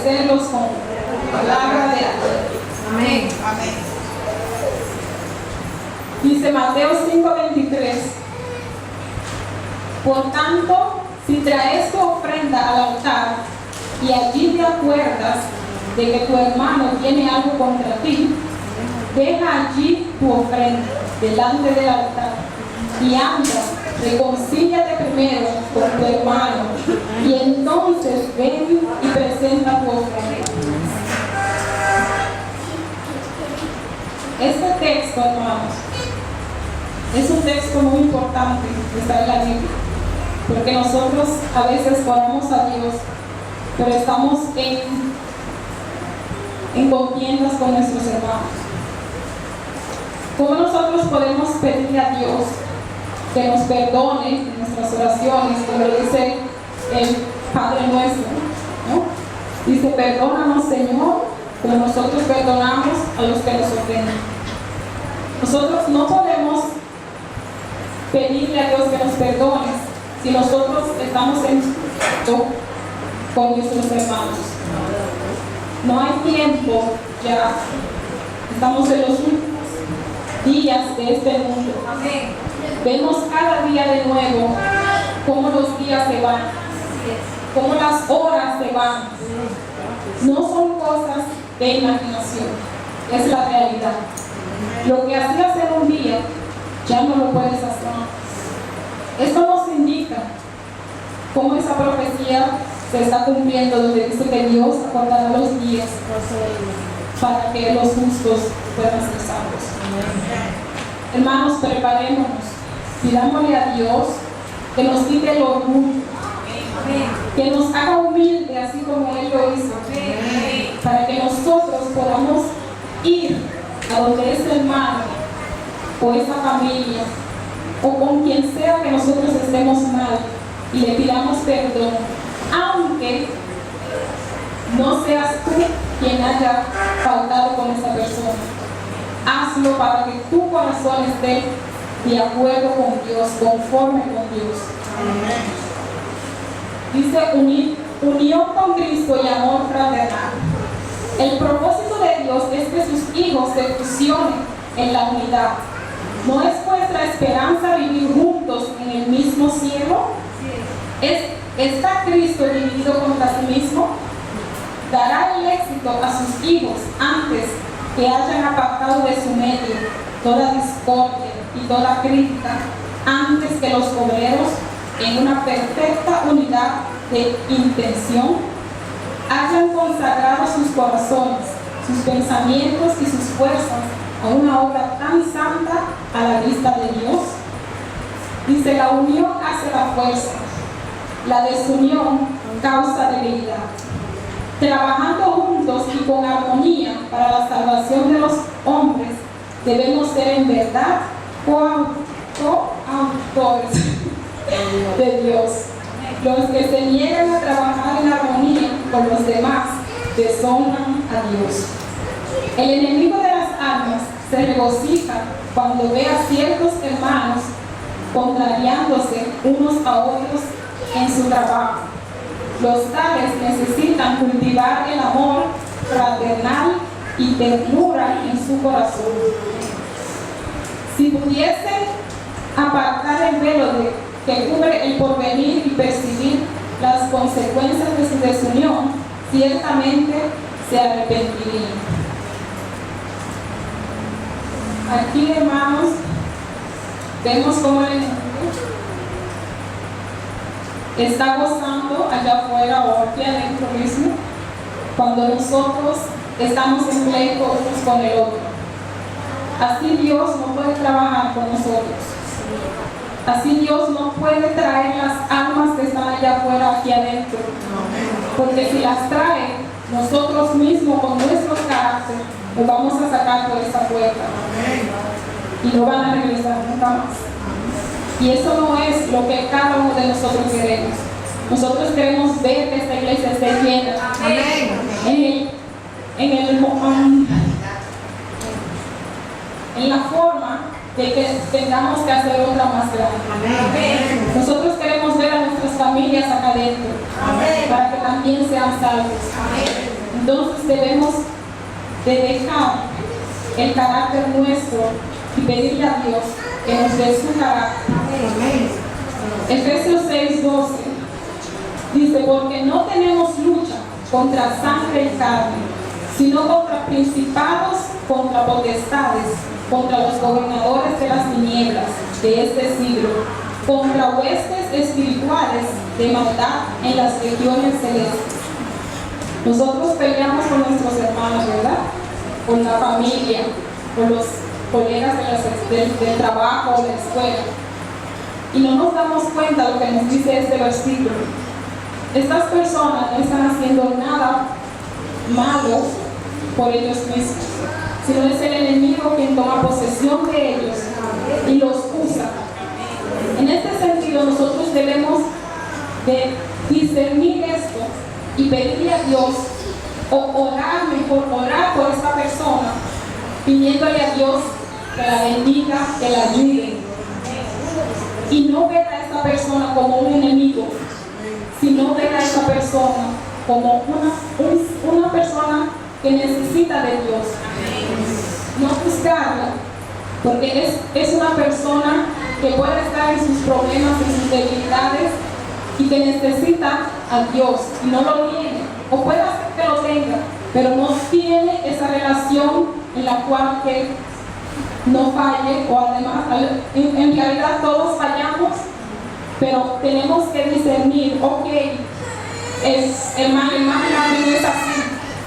fortalecerlos con palabra de amor. Amén. Amén. Dice Mateo 5:23. Por tanto, si traes tu ofrenda al altar y allí te acuerdas de que tu hermano tiene algo contra ti, deja allí tu ofrenda delante del altar y anda, reconcíliate primero con tu hermano y entonces ven y presenta tu ofrenda. Este texto, hermanos, es un texto muy importante que está en la Biblia, porque nosotros a veces oramos a Dios, pero estamos en contiendas con nuestros hermanos. ¿Cómo nosotros podemos pedirle a Dios que nos perdone en nuestras oraciones, como dice el Padre nuestro, ¿no? Dice, perdónanos, Señor, como nosotros perdonamos a los que nos ofenden. Nosotros no podemos pedirle a Dios que nos perdone si nosotros estamos en con nuestros hermanos. No hay tiempo ya. Estamos en los últimos días de este mundo. Amén. Vemos cada día de nuevo cómo los días se van, cómo las horas se van. No son cosas de imaginación, es la realidad. Lo que hacías en un día, ya no lo puedes hacer. Esto nos indica cómo esa profecía se está cumpliendo, donde dice que Dios acordará los días para que los justos puedan ser salvos. Hermanos, preparémonos, pidámosle a Dios que nos quite el orgullo, que nos haga humilde así como Él lo hizo, para que nosotros podamos ir a donde ese hermano o esa familia o con quien sea que nosotros estemos mal y le pidamos perdón, aunque no seas tú quien haya faltado con esa persona. Hazlo para que tu corazón esté de acuerdo con Dios, conforme con Dios. Dice unión con Cristo y amor fraternal. El propósito de Dios es que sus hijos se fusionen en la unidad. ¿No es vuestra esperanza vivir juntos en el mismo cielo? ¿Está Cristo dividido contra sí mismo? Dará el éxito a sus hijos antes que hayan apartado de su medio toda discordia y toda crítica, antes que los obreros, en una perfecta unidad de intención, hayan consagrado sus corazones, sus pensamientos y sus fuerzas a una obra tan santa a la vista de Dios. Dice, la unión hace la fuerza, la desunión causa debilidad. Trabajando juntos y con armonía para la salvación de los hombres, debemos ser en verdad coautores de Dios. Los que se niegan a trabajar en armonía con los demás deshonran a Dios. El enemigo de las almas se regocija cuando ve a ciertos hermanos contrariándose unos a otros en su trabajo. Los tales necesitan cultivar el amor fraternal y ternura en su corazón. Si pudiesen apartar el velo que cubre el porvenir y percibir las consecuencias de su desunión, ciertamente se arrepentirían. Aquí, hermanos, vemos cómo el enemigo está gozando allá afuera o aquí adentro mismo cuando nosotros estamos en pleito unos con el otro. Así Dios no puede trabajar con nosotros. Así Dios no puede traer las almas que están allá afuera aquí adentro. Porque si las trae, nosotros mismos con nuestro carácter los vamos a sacar por esa puerta. Y no van a regresar nunca más. Y eso no es lo que cada uno de nosotros queremos. Nosotros queremos ver que esta iglesia esté llena. En la forma de que tengamos que hacer otra más grande. Nosotros queremos ver a nuestras familias acá adentro, para que también sean salvos. Entonces debemos de dejar el carácter nuestro y pedirle a Dios que nos dé su carácter. Efesios 6:12 dice: porque no tenemos lucha contra sangre y carne, sino contra principados, contra potestades, contra los gobernadores de las tinieblas de este siglo, contra huestes espirituales de maldad en las regiones celestes. Nosotros peleamos con nuestros hermanos, ¿verdad? Con la familia, con los colegas del trabajo, de la escuela. Y no nos damos cuenta de lo que nos dice este versículo. Estas personas no están haciendo nada malo por ellos mismos, sino es el enemigo quien toma posesión de ellos y los usa. En este sentido, nosotros debemos de discernir esto y pedirle a Dios, o orar por esta persona, pidiéndole a Dios que la bendiga, que la ayude, y no ver a esta persona como un enemigo, sino ver a esta persona como una persona que necesita de Dios. No juzgarla, porque es una persona que puede estar en sus problemas, en sus debilidades, y que necesita a Dios, y no lo tiene, o puede hacer que lo tenga, pero no tiene esa relación en la cual que no falle, o además, en realidad todos fallamos, pero tenemos que discernir, ok, hermana no es así,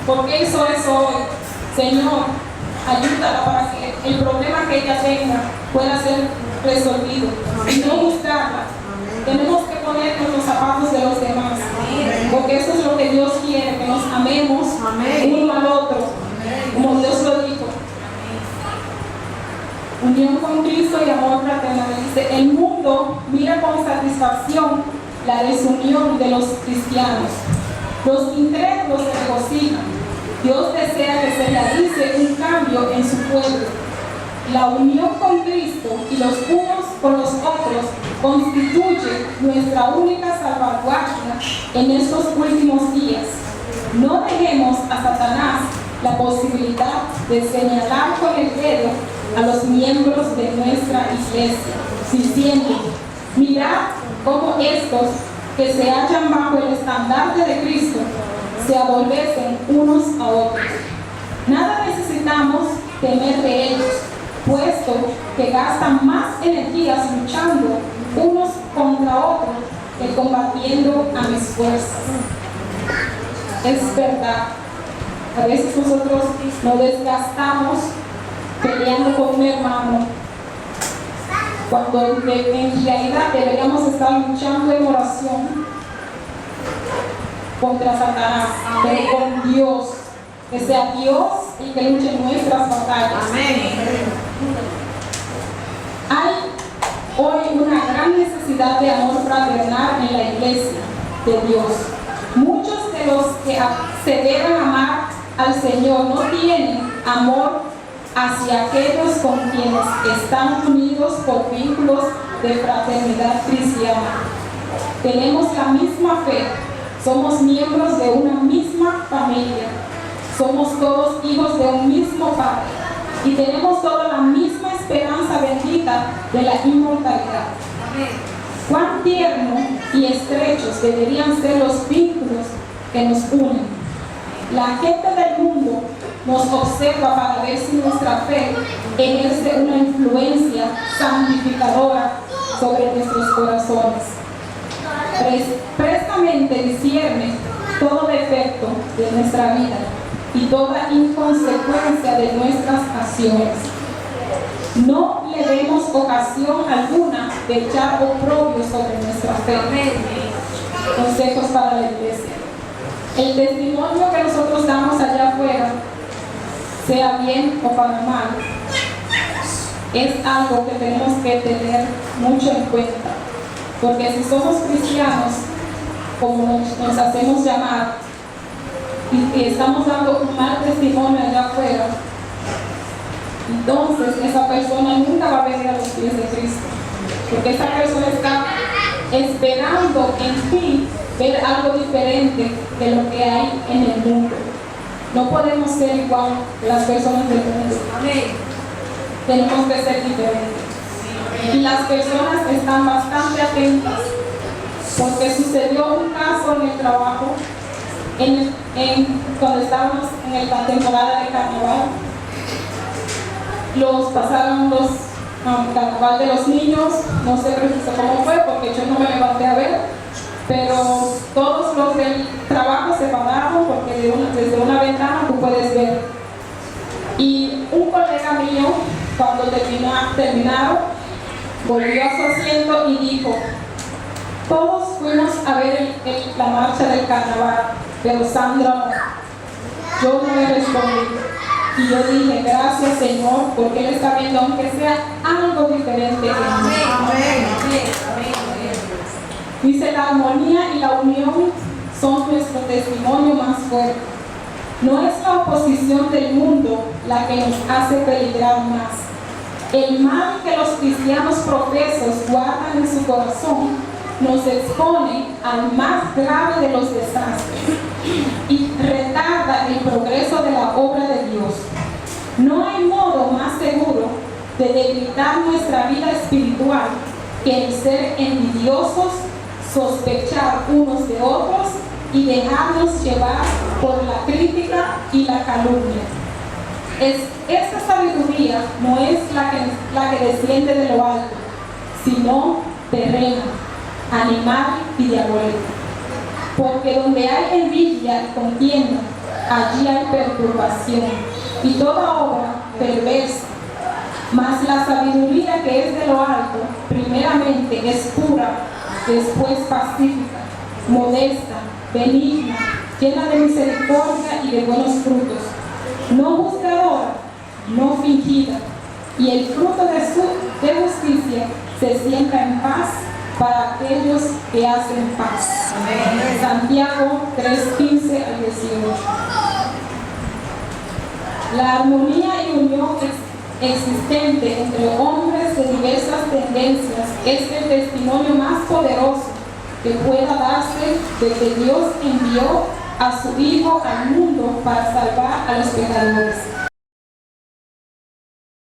¿por qué hizo eso hoy? Señor, ayúdala para que el problema que ella tenga pueda ser resolvido, y no buscarla. Tenemos que ponernos los zapatos de los demás, porque eso es lo que Dios quiere, que nos amemos uno al otro, como Dios lo dijo. Unión con Cristo y amor fraternal. Dice: el mundo mira con satisfacción la desunión de los cristianos. Los incrédulos se regocijan. Dios desea que se realice un cambio en su pueblo. La unión con Cristo y los unos con los otros constituye nuestra única salvaguardia en estos últimos días. No dejemos a Satanás la posibilidad de señalar con el dedo a los miembros de nuestra iglesia, diciendo: mirad cómo estos que se hallan bajo el estandarte de Cristo se aborrecen unos a otros. Nada necesitamos temer de ellos, puesto que gastan más energías luchando unos contra otros que combatiendo a mis fuerzas. Es verdad, a veces nosotros nos desgastamos peleando con un hermano, cuando en realidad deberíamos estar luchando en oración contra Satanás, pero con Dios, que sea Dios el que luche nuestras batallas. Amén. Hay hoy una gran necesidad de amor fraternal en la iglesia de Dios. Muchos de los que se deben amar al Señor no tienen amor hacia aquellos con quienes están unidos por vínculos de fraternidad cristiana. Tenemos la misma fe, somos miembros de una misma familia, somos todos hijos de un mismo Padre y tenemos toda la misma esperanza bendita de la inmortalidad. Cuán tiernos y estrechos deberían ser los vínculos que nos unen. La gente del mundo nos observa para ver si nuestra fe ejerce una influencia santificadora sobre nuestros corazones. Prestamente discierne todo defecto de nuestra vida y toda inconsecuencia de nuestras acciones. No le demos ocasión alguna de echar oprobio sobre nuestra fe. Consejos para la iglesia. El testimonio que nosotros damos allá afuera, sea bien o para mal, es algo que tenemos que tener mucho en cuenta. Porque si somos cristianos, como nos hacemos llamar, y estamos dando un mal testimonio allá afuera, entonces esa persona nunca va a venir a los pies de Cristo, porque esa persona está esperando en ti ver algo diferente de lo que hay en el mundo. No podemos ser igual que las personas del mundo. Amén. Tenemos que ser diferentes. Y las personas están bastante atentas porque sucedió un caso en el trabajo cuando estábamos en la temporada de carnaval. Pasaron los carnaval de los niños, no sé cómo fue porque yo no me levanté a ver, pero todos los del trabajo se pararon porque desde una ventana tú puedes ver. Y un colega mío, cuando terminaron, volvió a su asiento y dijo: todos fuimos a ver la marcha del carnaval, pero Sandra no. Yo no le respondí. Y yo dije: gracias, Señor, porque Él está viendo aunque sea algo diferente en mí. Dice: la armonía y la unión son nuestro testimonio más fuerte. No es la oposición del mundo la que nos hace peligrar más. El mal que los cristianos profesos guardan en su corazón nos expone al más grave de los desastres y retarda el progreso de la obra de Dios. No hay modo más seguro de debilitar nuestra vida espiritual que el ser envidiosos, sospechar unos de otros y dejarnos llevar por la crítica y la calumnia. Esta sabiduría no es la que desciende de lo alto, sino terrena, animal y diabólica. Porque donde hay envidia y contienda, allí hay perturbación y toda obra perversa. Mas la sabiduría que es de lo alto, primeramente es pura, después pacífica, modesta, benigna, llena de misericordia y de buenos frutos, no juzgadora, no fingida, y el fruto de justicia se siembra en paz para aquellos que hacen paz. Amén. Santiago 3:15 al 18. La armonía y unión existente entre hombres de diversas tendencias es el testimonio más poderoso que pueda darse de que Dios envió a su Hijo al mundo para salvar a los pecadores.